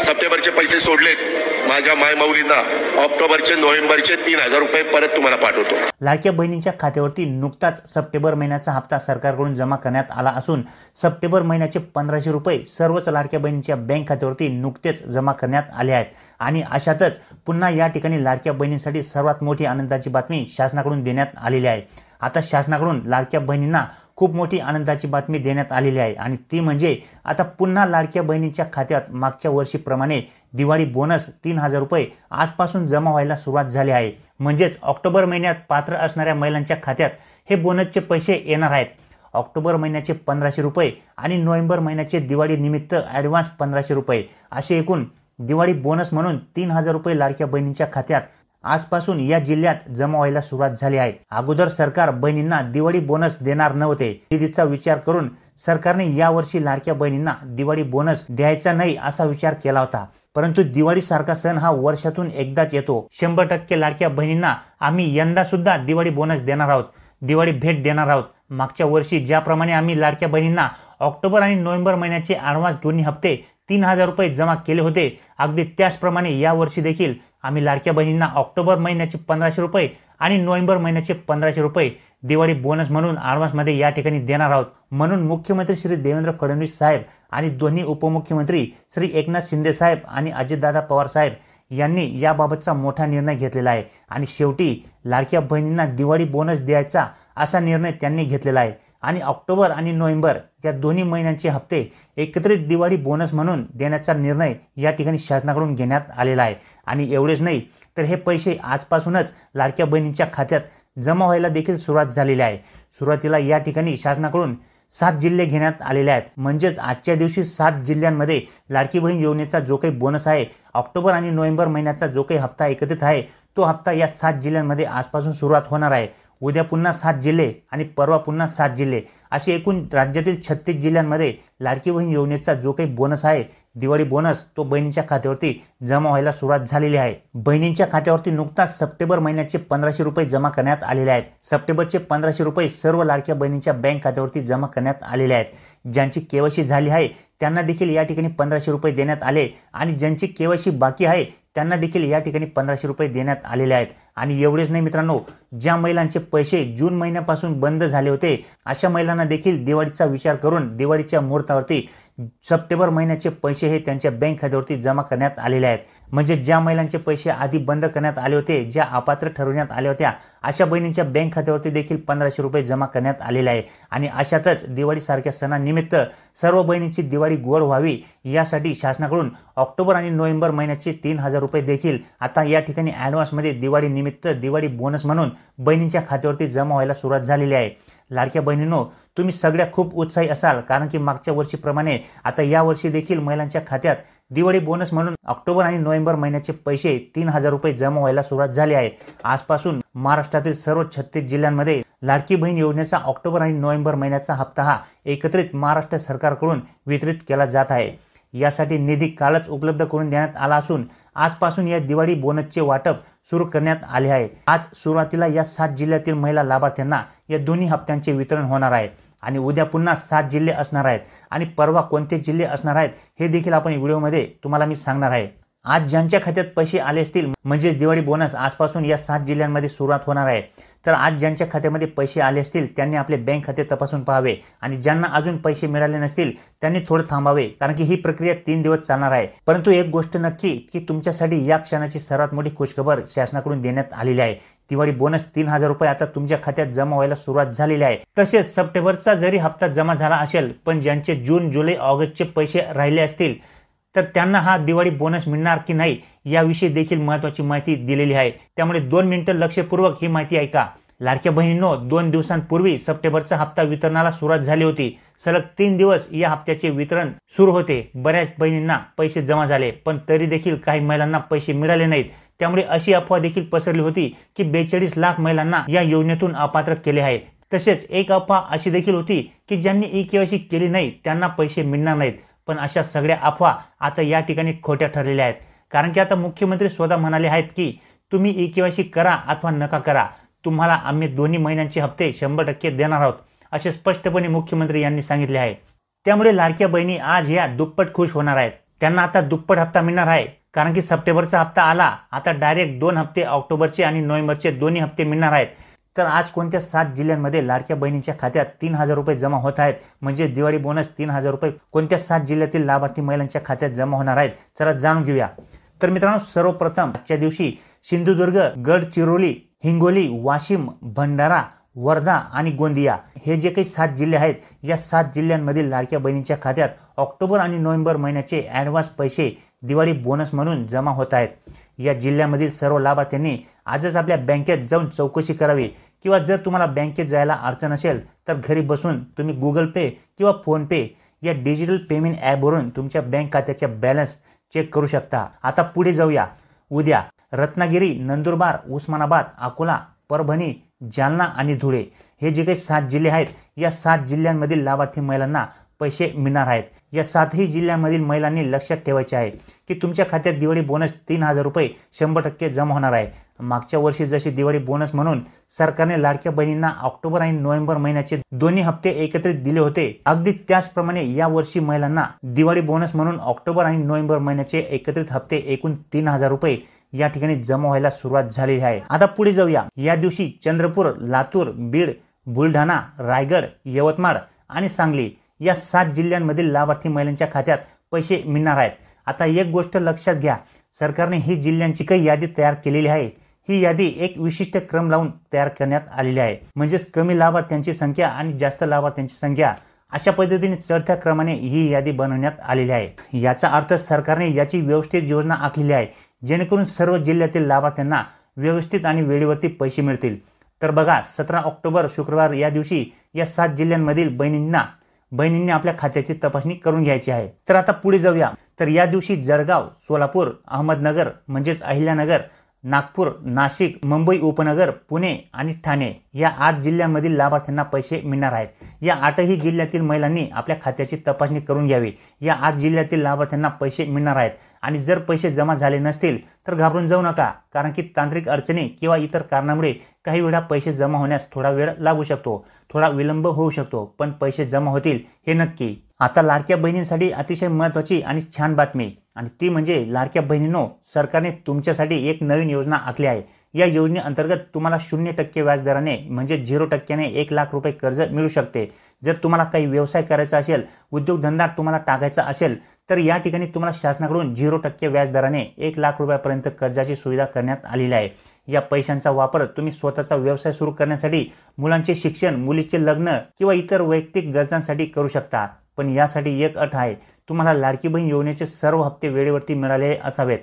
सप्टेंबरचे पैसे सोडलेत माझ्या मायमाऊलींना, ऑक्टोबरचे नोव्हेंबरचे 3,000 रुपये परत तुम्हाला पाठवतो। लाडक्या बहिणींच्या खात्यावरती नुकताच सप्टेंबर महिन्याचा हप्ता सरकारकडून जमा करण्यात आला असून सप्टेंबर महिन्याचे 1500 रुपये सर्वच लाडक्या बहिणींच्या बँक खात्यावरती नुकतेच जमा करण्यात आले आहेत। आणि अशातच पुन्हा या ठिकाणी लाडक्या बहिणींसाठी सर्वात मोठी आनंदाची बातमी शासनाकडून देण्यात आलेली आहे। आता शासनाकडून लाडक्या बहिणींना खूप मोठी आनंदाची बातमी देण्यात आलेली आहे आणि ती म्हणजे आता पुन्हा लाडक्या बहिणींच्या खात्यात मागच्या वर्षीप्रमाणे दिवाळी बोनस 3,000 रुपये आजपासून जमा व्हायला सुरुवात झाली आहे। म्हणजेच ऑक्टोबर महिन्यात पात्र असणाऱ्या महिलांच्या खात्यात हे बोनसचे पैसे येणार आहेत। ऑक्टोबर महिन्याचे 1500 रुपये आणि नोव्हेंबर महिन्याचे दिवाळी निमित्त ॲडव्हान्स 1500 रुपये असे एकूण दिवाळी बोनस म्हणून 3,000 रुपये लाडक्या बहिणींच्या खात्यात आजपासून या जिल्ह्यात जमा व्हायला सुरुवात झाली आहे। अगोदर सरकार बहिणींना दिवाळी बोनस देणार नव्हते, निधीचा विचार करून सरकारने यावर्षी लाडक्या बहिणींना दिवाळी बोनस द्यायचा नाही असा विचार केला होता। परंतु दिवाळी सारखा सण हा वर्षातून एकदाच येतो। 100% लाडक्या बहिणींना आम्ही यंदा सुद्धा दिवाळी बोनस देणार आहोत, दिवाळी भेट देणार आहोत। मागच्या वर्षी ज्याप्रमाणे आम्ही लाडक्या बहिणींना ऑक्टोबर आणि नोव्हेंबर महिन्याचे ॲडव्हान्स दोन्ही हप्ते 3,000 रुपये जमा केले होते, अगदी त्याचप्रमाणे यावर्षी देखील आम्ही लाडक्या बहिणींना ऑक्टोबर महिन्याचे 1500 रुपये आणि नोव्हेंबर महिन्याचे 1500 रुपये दिवाळी बोनस म्हणून ॲडव्हान्समध्ये या ठिकाणी देणार आहोत। म्हणून मुख्यमंत्री श्री देवेंद्र फडणवीस साहेब आणि दोन्ही उपमुख्यमंत्री श्री एकनाथ शिंदे साहेब आणि अजितदादा पवार साहेब यांनी याबाबतचा मोठा निर्णय घेतलेला आहे आणि शेवटी लाडक्या बहिणींना दिवाळी बोनस द्यायचा असा निर्णय त्यांनी घेतलेला आहे आणि ऑक्टोबर आणि नोव्हेंबर या दोन्ही महिन्यांचे हप्ते एकत्रित दिवाळी बोनस म्हणून देण्याचा निर्णय या ठिकाणी शासनाकडून घेण्यात आलेला आहे। आणि एवढेच नाही तर हे पैसे आजपासूनच लाडक्या बहिणींच्या खात्यात जमा व्हायला देखील सुरुवात झालेली आहे। सुरुवातीला या ठिकाणी शासनाकडून 7 जिल्हे घेण्यात आलेले आहेत। म्हणजेच आजच्या दिवशी 7 जिल्ह्यांमध्ये लाडकी बहीण योजनेचा जो काही बोनस आहे, ऑक्टोबर आणि नोव्हेंबर महिन्याचा जो काही हप्ता एकत्रित आहे, तो हप्ता या 7 जिल्ह्यांमध्ये आजपासून सुरुवात होणार आहे। उद्या पुन्हा 7 जिल्हे आणि परवा पुन्हा 7 जिल्हे असे एकूण राज्यातील 36 जिल्ह्यांमध्ये लाडकी बहीण योजनेचा जो काही बोनस आहे, दिवाळी बोनस, तो बहिणींच्या खात्यावरती जमा व्हायला सुरुवात झालेली आहे। बहिणींच्या खात्यावरती नुकताच सप्टेंबर महिन्याचे 1500 रुपये जमा करण्यात आलेले आहेत। सप्टेंबरचे 1500 रुपये सर्व लाडक्या बहिणींच्या बँक खात्यावरती जमा करण्यात आलेले आहेत। ज्यांची केवायसी झाली आहे त्यांना देखील या ठिकाणी 1500 रुपये देण्यात आले आणि ज्यांची केवायसी बाकी आहे त्यांना देखील या ठिकाणी 1500 रुपये देण्यात आलेले आहेत। आणि एवढेच नाही मित्रांनो, ज्या महिलांचे पैसे जून महिन्यापासून बंद झाले होते अशा महिलांना देखील दिवाळीचा विचार करून दिवाळीच्या मुहूर्तावरती सप्टेंबर महिन्याचे पैसे हे त्यांच्या बँक खात्यावरती जमा करण्यात आलेले आहेत। म्हणजे ज्या महिलांचे पैसे आधी बंद करण्यात आले होते, ज्या अपात्र ठरवण्यात आल्या होत्या, अशा बहिणींच्या बँक खात्यावरती देखील 1500 रुपये जमा करण्यात आलेले आहे। आणि अशातच दिवाळीसारख्या सणानिमित्त सर्व बहिणींची दिवाळी गोड व्हावी यासाठी शासनाकडून ऑक्टोबर आणि नोव्हेंबर महिन्याचे 3,000 रुपये देखील आता या ठिकाणी ॲडव्हान्समध्ये दिवाळी निमित्त दिवाळी बोनस म्हणून बहिणींच्या खात्यावरती जमा व्हायला सुरुवात झालेली आहे। लाडक्या बहिणींनो, तुम्ही सगळ्या खूप उत्साही असाल, कारण की मागच्या वर्षीप्रमाणे आता या वर्षी देखील महिलांच्या खात्यात दिवाळी बोनस म्हणून ऑक्टोबर आणि नोव्हेंबर महिन्याचे पैसे 3,000 रुपये जमा व्हायला सुरुवात झाली आहे। आजपासून महाराष्ट्रातील सर्व 36 जिल्ह्यांमध्ये लाडकी बहीण योजनेचा ऑक्टोबर आणि नोव्हेंबर महिन्याचा हप्ता हा एकत्रित महाराष्ट्र सरकारकडून वितरित केला जात आहे। यासाठी निधी कालच उपलब्ध करून देण्यात आला असून आजपासून या दिवाळी बोनसचे वाटप सुरू करण्यात आले आहे। आज सुरुवातीला या 7 जिल्ह्यातील महिला लाभार्थ्यांना या दोन्ही हप्त्यांचे वितरण होणार आहे आणि उद्या पुन्हा 7 जिल्हे असणार आहेत आणि परवा कोणते जिल्हे असणार आहेत हे देखील आपण व्हिडिओमध्ये तुम्हाला मी सांगणार आहे। आज ज्यांच्या खात्यात पैसे आले असतील, म्हणजे दिवाळी बोनस आजपासून या 7 जिल्ह्यांमध्ये सुरुवात होणार आहे, तर आज ज्यांच्या खात्यामध्ये पैसे आले असतील त्यांनी आपले बँक खाते तपासून पाहावे आणि ज्यांना अजून पैसे मिळाले नसतील त्यांनी थोडं थांबावे, कारण की ही प्रक्रिया 3 दिवस चालणार आहे। परंतु एक गोष्ट नक्की की तुमच्यासाठी या क्षणाची सर्वात मोठी खुशखबर शासनाकडून देण्यात आलेली आहे। दिवाळी बोनस 3,000 रुपये आता तुमच्या खात्यात जमा व्हायला सुरुवात झालेली आहे। तसेच सप्टेंबरचा जरी हप्ता जमा झाला असेल, पण ज्यांचे जून, जुलै, ऑगस्टचे पैसे राहिले असतील तर त्यांना हा दिवाळी बोनस मिळणार की नाही याविषयी देखील महत्त्वाची माहिती दिलेली आहे। त्यामुळे 2 मिनिटं लक्षपूर्वक ही माहिती ऐका। लाडक्या बहिणींनो, 2 दिवसांपूर्वी सप्टेंबरचा हप्ता वितरणाला सुरुवात झाली होती। सलग 3 दिवस या हप्त्याचे वितरण सुरू होते। बऱ्याच बहिणींना पैसे जमा झाले, पण तरी देखील काही महिलांना पैसे मिळाले नाहीत। त्यामुळे अशी अफवा देखील पसरली होती की 42 लाख महिलांना या योजनेतून अपात्र केले आहे। तसेच एक अफवा अशी देखील होती की ज्यांनी ई-केवायसी केली नाही त्यांना पैसे मिळणार नाहीत। पण अशा सगळ्या अफवा आता या ठिकाणी खोट्या ठरलेल्या आहेत, कारण की आता मुख्यमंत्री स्वतः म्हणाले आहेत की तुम्ही ई-केवायसी करा अथवा नका करा, तुम्हाला आम्ही दोन्ही महिन्यांचे हप्ते 100% देणार आहोत, असे स्पष्टपणे मुख्यमंत्री यांनी सांगितले आहे। त्यामुळे लाडक्या बहिणी आज या दुप्पट खुश होणार आहेत। त्यांना आता दुप्पट हप्ता मिळणार आहे, कारण की सप्टेंबरचा हप्ता आला, आता डायरेक्ट 2 हप्ते ऑक्टोबरचे आणि नोव्हेंबरचे दोन्ही हप्ते मिळणार आहेत. तर आज कोणत्या 7 जिल्ह्यांमध्ये लाडक्या बहिणीच्या खात्यात 3,000 रुपये जमा होत आहेत, म्हणजे दिवाळी बोनस 3,000 रुपये कोणत्या 7 जिल्ह्यातील लाभार्थी महिलांच्या खात्यात जमा होणार आहेत, चला जाणून घेऊया. तर मित्रांनो, सर्वप्रथम आजच्या दिवशी सिंधुदुर्ग, गडचिरोली, हिंगोली, वाशिम, भंडारा, वर्धा आणि गोंदिया हे जे काही 7 जिल्हे आहेत, या 7 जिल्ह्यांमधील लाडक्या बहिणीच्या खात्यात ऑक्टोबर आणि नोव्हेंबर महिन्याचे ॲडव्हान्स पैसे दिवाळी बोनस म्हणून जमा होत आहेत. या जिल्ह्यामधील सर्व लाभार्थ्यांनी आजच आपल्या बँकेत जाऊन चौकशी करावी, किंवा जर तुम्हाला बँकेत जायला अडचण असेल तर घरी बसून तुम्ही गुगल पे किंवा फोनपे या डिजिटल पेमेंट ॲपवरून तुमच्या बँक खात्याच्या बॅलन्स चेक करू शकता. आता पुढे जाऊया. उद्या रत्नागिरी, नंदुरबार, उस्मानाबाद, अकोला, परभणी, जालना आणि धुळे हे जे काही 7 जिल्हे आहेत, या 7 जिल्ह्यांमधील लाभार्थी महिलांना पैसे मिळणार आहेत. या 7ही जिल्ह्यांमधील महिलांनी लक्षात ठेवायचे आहे की तुमच्या खात्यात दिवाळी बोनस 3,000 रुपये 100% जमा होणार आहे. मागच्या वर्षी जशी दिवाळी बोनस म्हणून सरकारने लाडक्या बहिणींना ऑक्टोबर आणि नोव्हेंबर महिन्याचे दोन्ही हप्ते एकत्रित दिले होते, अगदी त्याचप्रमाणे या वर्षी महिलांना दिवाळी बोनस म्हणून ऑक्टोबर आणि नोव्हेंबर महिन्याचे एकत्रित हप्ते एकूण 3,000 रुपये या ठिकाणी जमा व्हायला सुरुवात झालेली आहे. आता पुढे जाऊया. या दिवशी चंद्रपूर, लातूर, बीड, बुलढाणा, रायगड, यवतमाळ आणि सांगली या 7 जिल्ह्यांमधील लाभार्थी महिलांच्या खात्यात पैसे मिळणार आहेत. आता एक गोष्ट लक्षात घ्या, सरकारने ही जिल्ह्यांची काही यादी तयार केलेली आहे. ही यादी एक विशिष्ट क्रम लावून तयार करण्यात आलेली आहे, म्हणजेच कमी लाभार्थ्यांची संख्या आणि जास्त लाभार्थ्यांची संख्या अशा पद्धतीने चढत्या क्रमाने ही यादी बनवण्यात आलेली आहे. याचा अर्थ सरकारने याची व्यवस्थित योजना आखलेली आहे, जेणेकरून सर्व जिल्ह्यातील लाभार्थ्यांना व्यवस्थित आणि वेळेवरती पैसे मिळतील. तर बघा, 17 ऑक्टोबर शुक्रवार या दिवशी या 7 जिल्ह्यांमधील बहिणींनी आपल्या खात्याची तपासणी करून घ्यायची आहे. तर आता पुढे जाऊया. तर या दिवशी जळगाव, सोलापूर, अहमदनगर म्हणजेच अहिल्यानगर, नागपूर, नाशिक, मुंबई उपनगर, पुणे आणि ठाणे या 8 जिल्ह्यांमधील लाभार्थ्यांना पैसे मिळणार आहेत. या 8ही जिल्ह्यातील महिलांनी आपल्या खात्याची तपासणी करून घ्यावी. या 8 जिल्ह्यातील लाभार्थ्यांना पैसे मिळणार आहेत. आणि जर पैसे जमा झाले नसतील तर घाबरून जाऊ नका, कारण की तांत्रिक अडचणी किंवा इतर कारणामुळे काही वेळा पैसे जमा होण्यास थोडा वेळ लागू शकतो, थोडा विलंब होऊ शकतो, पण पैसे जमा होतील हे नक्की. आता लाडक्या बहिणींसाठी अतिशय महत्त्वाची आणि छान बातमी, आणि ती म्हणजे लाडक्या बहिणींनो, सरकारने तुमच्यासाठी एक नवीन योजना आखली आहे. या योजनेअंतर्गत तुम्हाला 0% व्याजदराने म्हणजे 0% 1 लाख रुपये कर्ज मिळू शकते. जर तुम्हाला काही व्यवसाय करायचा असेल, उद्योगधंदा तुम्हाला टाकायचा असेल, तर या ठिकाणी तुम्हाला शासनाकडून 0% व्याजदराने 1 लाख रुपयापर्यंत कर्जाची सुविधा करण्यात आलेली आहे. या पैशांचा वापर तुम्ही स्वतःचा व्यवसाय सुरू करण्यासाठी, मुलांचे शिक्षण, मुलीचे लग्न किंवा इतर वैयक्तिक गरजांसाठी करू शकता. पण यासाठी एक अट आहे, तुम्हाला लाडकी बहीण योजनेचे सर्व हप्ते वेळेवरती मिळालेले असावेत.